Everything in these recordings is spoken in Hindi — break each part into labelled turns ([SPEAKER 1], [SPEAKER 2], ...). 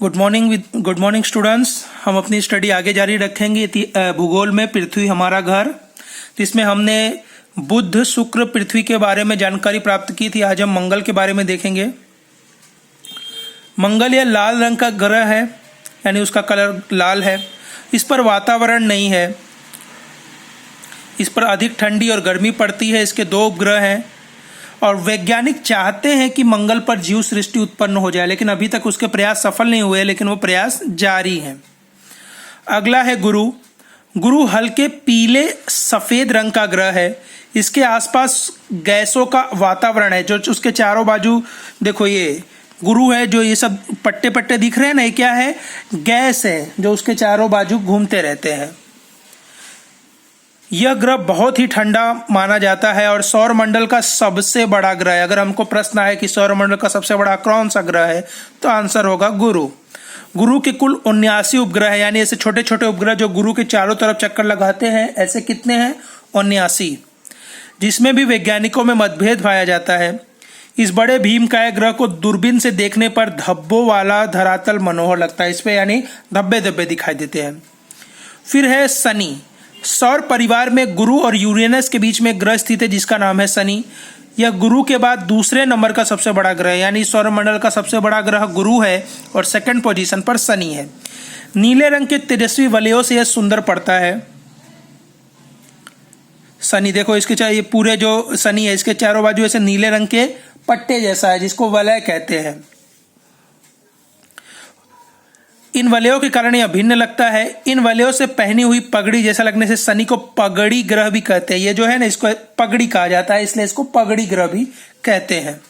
[SPEAKER 1] Good morning students. हम अपनी स्टडी आगे जारी रखेंगे। भूगोल में पृथ्वी हमारा घर, जिसमें हमने बुध शुक्र पृथ्वी के बारे में जानकारी प्राप्त की थी। आज हम मंगल के बारे में देखेंगे। मंगल यह लाल रंग का ग्रह है, यानी उसका कलर लाल है। इस पर वातावरण नहीं है। इस पर अधिक ठंडी और गर्मी पड़ती है। इसके दो उपग्रह हैं और वैज्ञानिक चाहते हैं कि मंगल पर जीव सृष्टि उत्पन्न हो जाए, लेकिन अभी तक उसके प्रयास सफल नहीं हुए, लेकिन वो प्रयास जारी हैं। अगला है गुरु। गुरु हल्के पीले सफेद रंग का ग्रह है। इसके आसपास गैसों का वातावरण है, जो उसके चारों बाजू देखो, ये गुरु है, जो ये सब पट्टे पट्टे दिख रहे हैं ना, ये क्या है? गैस है, जो उसके चारों बाजू घूमते रहते हैं। यह ग्रह बहुत ही ठंडा माना जाता है और सौर मंडल का सबसे बड़ा ग्रह है। अगर हमको प्रश्न है कि सौर मंडल का सबसे बड़ा कौन सा ग्रह है, तो आंसर होगा गुरु। गुरु के कुल 79 उपग्रह है, यानी ऐसे छोटे छोटे उपग्रह जो गुरु के चारों तरफ चक्कर लगाते हैं। ऐसे कितने हैं? 79, जिसमें भी वैज्ञानिकों में मतभेद पाया जाता है। इस बड़े भीमकाय ग्रह को दूरबीन से देखने पर धब्बों वाला धरातल मनोहर लगता है। इस पे यानी धब्बे धब्बे दिखाई देते हैं। फिर है शनि। सौर परिवार में गुरु और यूरेनस के बीच में ग्रह स्थित है, जिसका नाम है शनि। यह गुरु के बाद दूसरे नंबर का सबसे बड़ा ग्रह है, यानी सौरमंडल का सबसे बड़ा ग्रह गुरु है और सेकंड पोजीशन पर शनि है। नीले रंग के तेजस्वी वलयों से यह सुंदर पड़ता है। शनि देखो, इसके चाहे ये पूरे जो शनि है, इसके चारों बाजू ऐसे नीले रंग के पट्टे जैसा है, जिसको वलय कहते हैं। इन वलयों के कारण यह भिन्न लगता है। इन वलयों से पहनी हुई पगड़ी जैसा लगने से शनि को पगड़ी ग्रह भी कहते हैं। ये जो है ना, इसको पगड़ी कहा जाता है, इसलिए इसको पगड़ी ग्रह भी कहते हैं।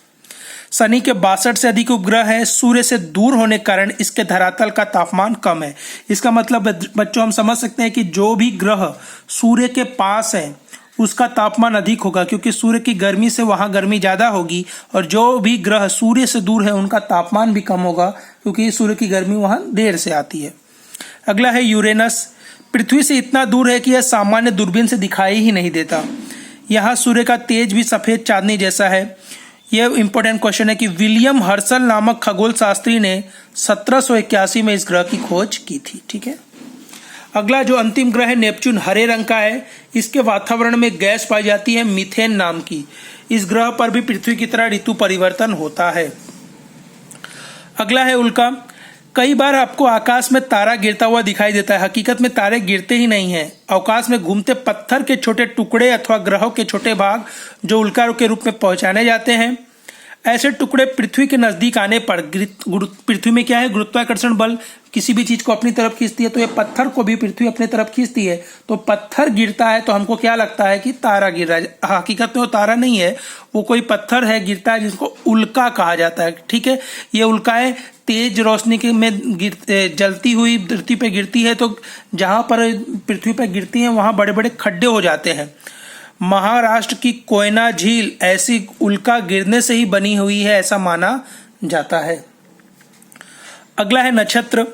[SPEAKER 1] शनि के 62 से अधिक उपग्रह हैं। सूर्य से दूर होने के कारण इसके धरातल का तापमान कम है। इसका मतलब बच्चों, हम समझ सकते हैं कि जो भी ग्रह सूर्य के पास है उसका तापमान अधिक होगा, क्योंकि सूर्य की गर्मी से वहां गर्मी ज्यादा होगी, और जो भी ग्रह सूर्य से दूर है उनका तापमान भी कम होगा, क्योंकि सूर्य की गर्मी वहां देर से आती है। अगला है यूरेनस। पृथ्वी से इतना दूर है कि यह सामान्य दूरबीन से दिखाई ही नहीं देता। यहाँ सूर्य का तेज भी सफेद चांदनी जैसा है। यह इंपॉर्टेंट क्वेश्चन है कि विलियम हर्सल नामक खगोल शास्त्री ने 1781 में इस ग्रह की खोज की थी। ठीक है। अगला जो अंतिम ग्रह है नेपच्यून, हरे रंग का है। इसके वातावरण में गैस पाई जाती है मीथेन नाम की। इस ग्रह पर भी पृथ्वी की तरह ऋतु परिवर्तन होता है। अगला है उल्का। कई बार आपको आकाश में तारा गिरता हुआ दिखाई देता है। हकीकत में तारे गिरते ही नहीं हैं। अवकाश में घूमते पत्थर के छोटे टुकड़े अथवा ग्रहों के छोटे भाग जो उल्का के रूप में पहुंचाने जाते हैं। ऐसे टुकड़े पृथ्वी के नजदीक आने पर पृथ्वी में क्या है? गुरुत्वाकर्षण बल किसी भी चीज को अपनी तरफ खींचती है, तो ये पत्थर को भी पृथ्वी अपनी तरफ खींचती है। तो पत्थर गिरता है तो हमको क्या लगता है कि तारा गिर रहा है। हकीकत में वो तारा नहीं है, वो कोई पत्थर है गिरता है, जिसको उल्का कहा जाता है। ठीक है। ये उल्काएं तेज रोशनी के में जलती हुई धरती पे गिरती है, तो जहां पर पृथ्वी पर गिरती है वहां बड़े बड़े खड्डे हो जाते हैं। महाराष्ट्र की कोयना झील ऐसी उल्का गिरने से ही बनी हुई है, ऐसा माना जाता है। अगला है नक्षत्र।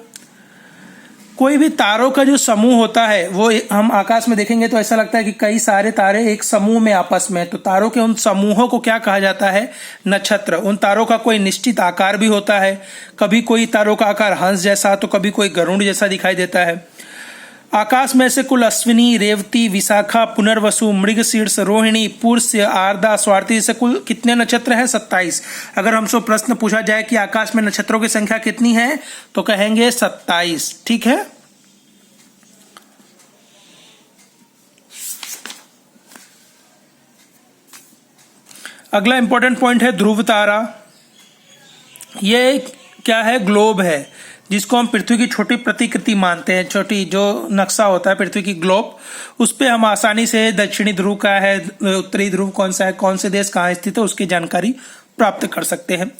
[SPEAKER 1] कोई भी तारों का जो समूह होता है, वो हम आकाश में देखेंगे तो ऐसा लगता है कि कई सारे तारे एक समूह में आपस में, तो तारों के उन समूहों को क्या कहा जाता है? नक्षत्र। उन तारों का कोई निश्चित आकार भी होता है। कभी कोई तारों का आकार हंस जैसा, तो कभी कोई गरुड़ जैसा दिखाई देता है। आकाश में से कुल अश्विनी, रेवती, विशाखा, पुनर्वसु, मृगशीर्ष, रोहिणी, पुष्य, आर्द्रा, स्वाति से कुल कितने नक्षत्र हैं? 27। अगर हमसे प्रश्न पूछा जाए कि आकाश में नक्षत्रों की संख्या कितनी है, तो कहेंगे 27। ठीक है। अगला इंपॉर्टेंट पॉइंट है ध्रुव तारा। ये क्या है? ग्लोब है, जिसको हम पृथ्वी की छोटी प्रतिकृति मानते हैं। छोटी जो नक्शा होता है पृथ्वी की ग्लोब, उस पे हम आसानी से दक्षिणी ध्रुव का है, उत्तरी ध्रुव कौन सा है, कौन से देश कहाँ स्थित है, उसकी जानकारी प्राप्त कर सकते हैं।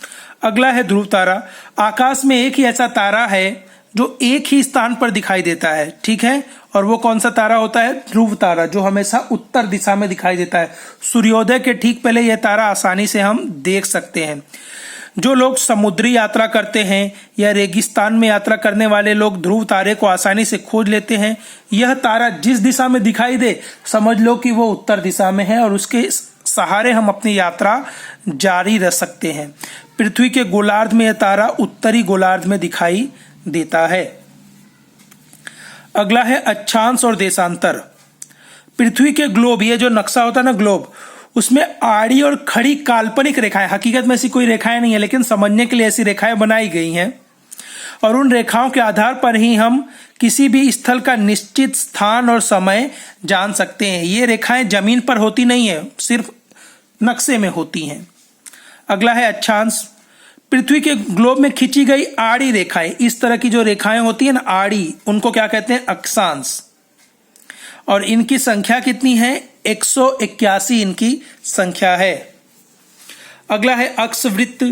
[SPEAKER 1] अगला है ध्रुव तारा। आकाश में एक ही ऐसा तारा है जो एक ही स्थान पर दिखाई देता है। ठीक है। और वो कौन सा तारा होता है? ध्रुव तारा, जो हमेशा उत्तर दिशा में दिखाई देता है। सूर्योदय के ठीक पहले यह तारा आसानी से हम देख सकते हैं। जो लोग समुद्री यात्रा करते हैं या रेगिस्तान में यात्रा करने वाले लोग ध्रुव तारे को आसानी से खोज लेते हैं। यह तारा जिस दिशा में दिखाई दे, समझ लो कि वो उत्तर दिशा में है, और उसके सहारे हम अपनी यात्रा जारी रख सकते हैं। पृथ्वी के गोलार्ध में यह तारा उत्तरी गोलार्ध में दिखाई देता है। अगला है अक्षांश और देशांतर। पृथ्वी के ग्लोब, ये जो नक्शा होता है ना ग्लोब, उसमें आड़ी और खड़ी काल्पनिक रेखाएं, हकीकत में ऐसी कोई रेखाएं नहीं है लेकिन समझने के लिए ऐसी रेखाएं बनाई गई हैं, और उन रेखाओं के आधार पर ही हम किसी भी स्थल का निश्चित स्थान और समय जान सकते हैं। ये रेखाएं जमीन पर होती नहीं है, सिर्फ नक्शे में होती हैं। अगला है अक्षांश। पृथ्वी के ग्लोब में खींची गई आड़ी रेखाएं, इस तरह की जो रेखाएं होती है ना आड़ी, उनको क्या कहते हैं? अक्षांश। और इनकी संख्या कितनी है? 181 इनकी संख्या है। अगला है अक्षवृत्त।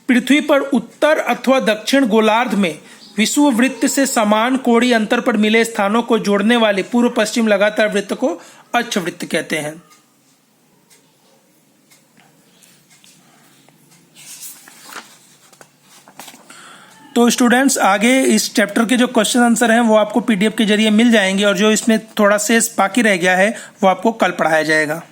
[SPEAKER 1] पृथ्वी पर उत्तर अथवा दक्षिण गोलार्ध में विषुववृत्त से समान कोणीय अंतर पर मिले स्थानों को जोड़ने वाले पूर्व पश्चिम लगातार वृत्त को अक्षवृत्त कहते हैं। तो स्टूडेंट्स, आगे इस चैप्टर के जो क्वेश्चन आंसर हैं वो आपको पीडीएफ के जरिए मिल जाएंगे, और जो इसमें थोड़ा शेष बाकी रह गया है वो आपको कल पढ़ाया जाएगा।